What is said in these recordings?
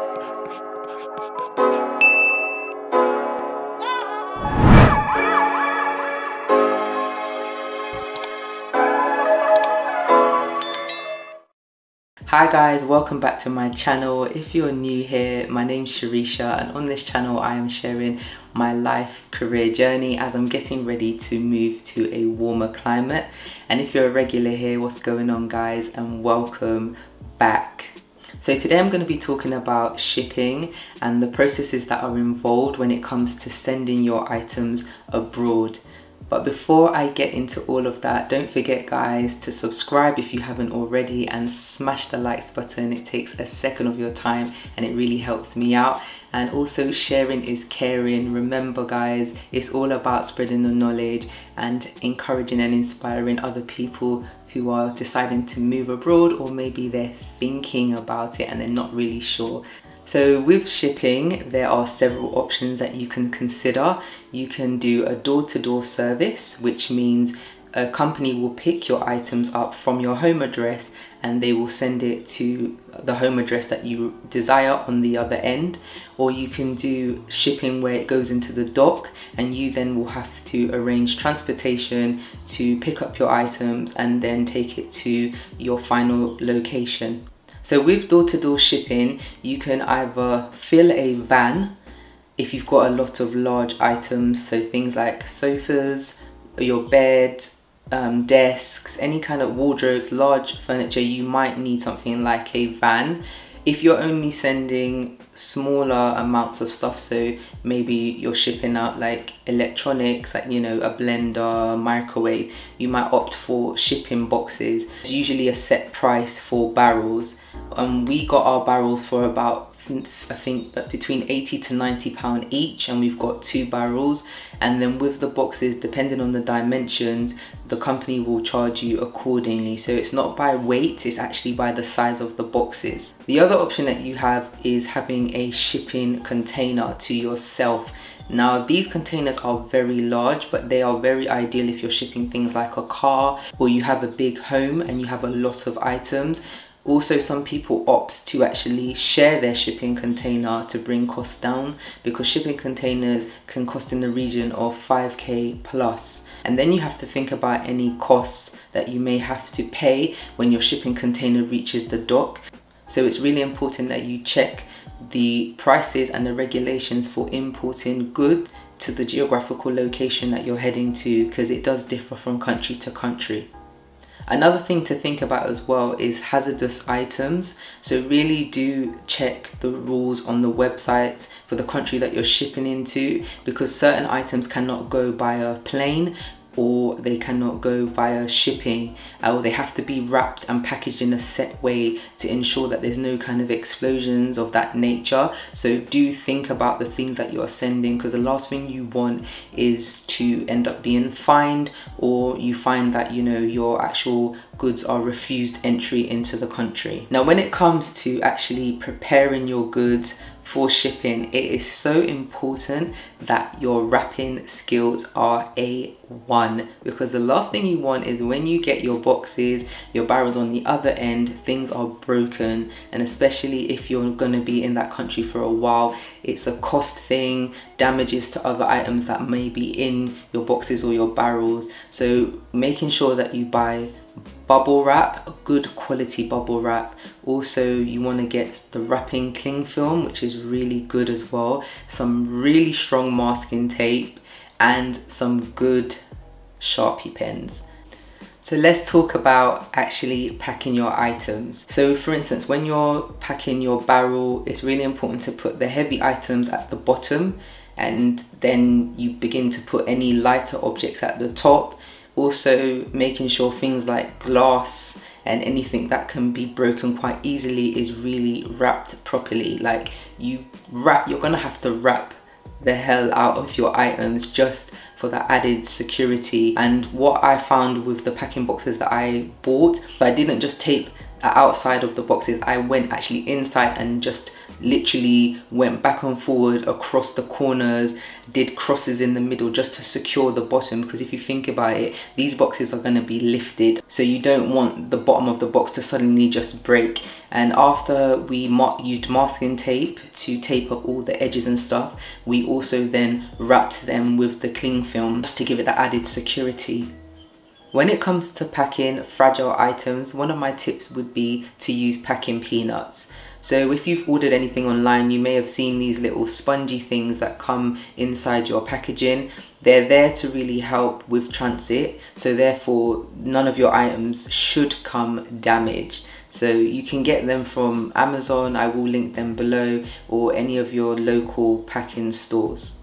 Hi guys, welcome back to my channel. If you're new here, my name's Sharisha, and on this channel I am sharing my life career journey as I'm getting ready to move to a warmer climate. And if you're a regular here, what's going on guys, and welcome back. So today I'm going to be talking about shipping and the processes that are involved when it comes to sending your items abroad. But before I get into all of that, don't forget guys to subscribe if you haven't already and smash the likes button. It takes a second of your time and it really helps me out. And also, sharing is caring. Remember guys, it's all about spreading the knowledge and encouraging and inspiring other people who are deciding to move abroad, or maybe they're thinking about it and they're not really sure. So with shipping, there are several options that you can consider. You can do a door-to-door service, which means a company will pick your items up from your home address and they will send it to the home address that you desire on the other end. Or you can do shipping where it goes into the dock and you then will have to arrange transportation to pick up your items and then take it to your final location. So with door-to-door shipping, you can either fill a van if you've got a lot of large items, so things like sofas, your bed, desks, any kind of wardrobes, large furniture. You might need something like a van. If you're only sending smaller amounts of stuff, so maybe you're shipping out like electronics, like, you know, a blender, microwave, you might opt for shipping boxes. It's usually a set price for barrels. We got our barrels for about, I think, between 80 to 90 pound each, and we've got 2 barrels. And then with the boxes, depending on the dimensions, the company will charge you accordingly. So it's not by weight, it's actually by the size of the boxes. The other option that you have is having a shipping container to yourself. Now these containers are very large, but they are very ideal if you're shipping things like a car, or you have a big home and you have a lot of items. Also, some people opt to actually share their shipping container to bring costs down, because shipping containers can cost in the region of 5k plus. And then you have to think about any costs that you may have to pay when your shipping container reaches the dock. So it's really important that you check the prices and the regulations for importing goods to the geographical location that you're heading to, because it does differ from country to country. Another thing to think about as well is hazardous items. So really do check the rules on the websites for the country that you're shipping into, because certain items cannot go by a plane, or they cannot go via shipping, or they have to be wrapped and packaged in a set way to ensure that there's no kind of explosions of that nature. So do think about the things that you're sending, because the last thing you want is to end up being fined, or you find that, you know, your actual goods are refused entry into the country. Now when it comes to actually preparing your goods for shipping, it is so important that your wrapping skills are A1, because the last thing you want is when you get your boxes, your barrels on the other end, things are broken. And especially if you're going to be in that country for a while, it's a cost thing, damages to other items that may be in your boxes or your barrels. So making sure that you buy bubble wrap, a good quality bubble wrap. Also, you want to get the wrapping cling film, which is really good as well, some really strong masking tape, and some good Sharpie pens. So let's talk about actually packing your items. So for instance, when you're packing your barrel, it's really important to put the heavy items at the bottom, and then you begin to put any lighter objects at the top. Also making sure things like glass and anything that can be broken quite easily is really wrapped properly. Like you're gonna have to wrap the hell out of your items just for that added security. And what I found with the packing boxes that I bought, I didn't just tape outside of the boxes. I went actually inside and just literally went back and forward across the corners, did crosses in the middle just to secure the bottom, because if you think about it, these boxes are going to be lifted, so you don't want the bottom of the box to suddenly just break. And after we used masking tape to tape up all the edges and stuff, we also then wrapped them with the cling film just to give it that added security. When it comes to packing fragile items, one of my tips would be to use packing peanuts. So if you've ordered anything online, you may have seen these little spongy things that come inside your packaging. They're there to really help with transit, so therefore none of your items should come damaged. So you can get them from Amazon, I will link them below, or any of your local packing stores.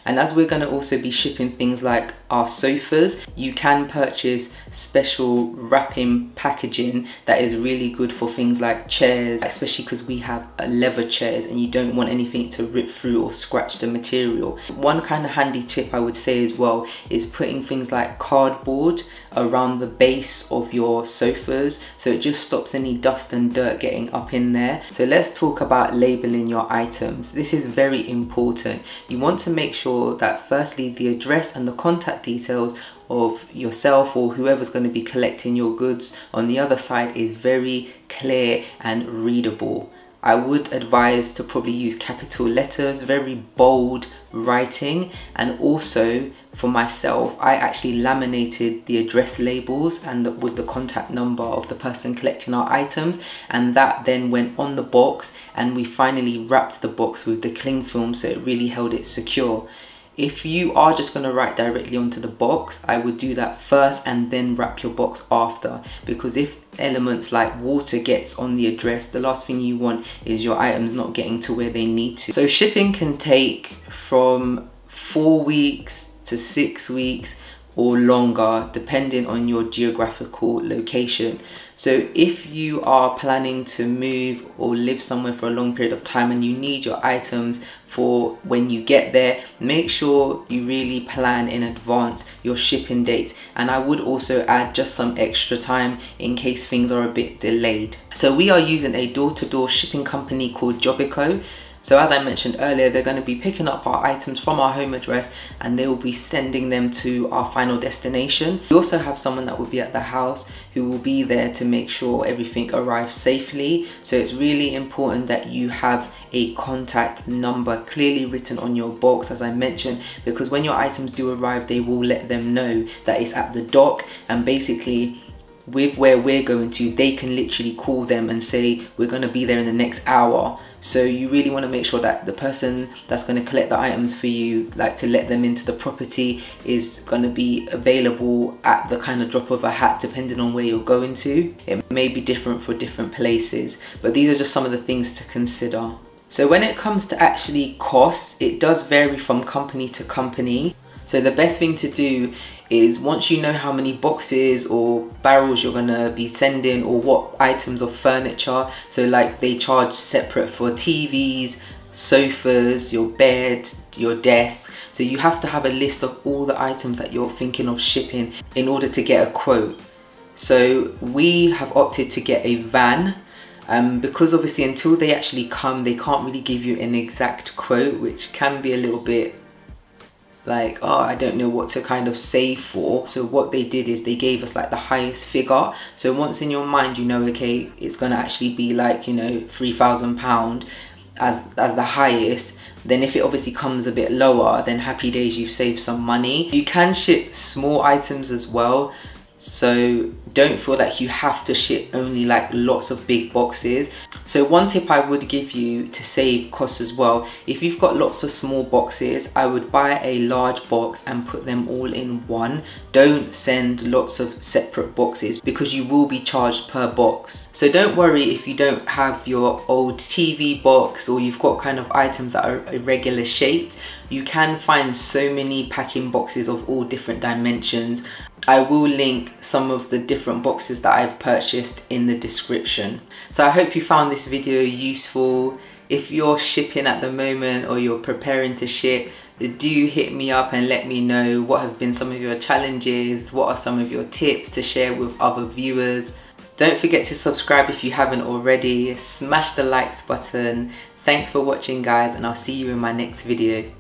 And as we're going to also be shipping things like our sofas, you can purchase special wrapping packaging that is really good for things like chairs, especially because we have leather chairs and you don't want anything to rip through or scratch the material. One kind of handy tip I would say as well is putting things like cardboard around the base of your sofas, so it just stops any dust and dirt getting up in there. So let's talk about labeling your items. This is very important. You want to make sure that firstly the address and the contact details of yourself or whoever's going to be collecting your goods on the other side is very clear and readable. I would advise to probably use capital letters, very bold writing, and also for myself, I actually laminated the address labels and with the contact number of the person collecting our items, and that then went on the box, and we finally wrapped the box with the cling film so it really held it secure. If you are just going to write directly onto the box, I would do that first and then wrap your box after, because if elements like water gets on the address, the last thing you want is your items not getting to where they need to. So shipping can take from 4 weeks to 6 weeks or longer depending on your geographical location. So if you are planning to move or live somewhere for a long period of time and you need your items for when you get there, make sure you really plan in advance your shipping dates. And I would also add just some extra time in case things are a bit delayed. So we are using a door-to-door shipping company called Jobyco. So as I mentioned earlier, they're going to be picking up our items from our home address and they will be sending them to our final destination. We also have someone that will be at the house who will be there to make sure everything arrives safely. So it's really important that you have a contact number clearly written on your box, as I mentioned, because when your items do arrive, they will let them know that it's at the dock, and basically with where we're going to, they can literally call them and say we're going to be there in the next hour. So you really want to make sure that the person that's going to collect the items for you, like to let them into the property, is going to be available at the kind of drop of a hat depending on where you're going to. It may be different for different places, but these are just some of the things to consider. So when it comes to actually costs, it does vary from company to company. So the best thing to do is, once you know how many boxes or barrels you're gonna be sending or what items of furniture, so like they charge separate for TVs, sofas, your bed, your desk, so you have to have a list of all the items that you're thinking of shipping in order to get a quote. So we have opted to get a van, because obviously until they actually come, they can't really give you an exact quote, which can be a little bit like, oh, I don't know what to kind of say for. So what they did is they gave us like the highest figure. So once in your mind, you know, okay, it's gonna actually be like, you know, £3,000 as the highest. Then if it obviously comes a bit lower, then happy days, you've saved some money. You can ship small items as well, so don't feel like you have to ship only like lots of big boxes. So one tip I would give you to save costs as well, if you've got lots of small boxes, I would buy a large box and put them all in one. Don't send lots of separate boxes because you will be charged per box. So don't worry if you don't have your old TV box or you've got kind of items that are irregular shapes. You can find so many packing boxes of all different dimensions. I will link some of the different boxes that I've purchased in the description. So I hope you found this video useful. If you're shipping at the moment or you're preparing to ship, do hit me up and let me know what have been some of your challenges, what are some of your tips to share with other viewers. Don't forget to subscribe if you haven't already. Smash the likes button. Thanks for watching guys, and I'll see you in my next video.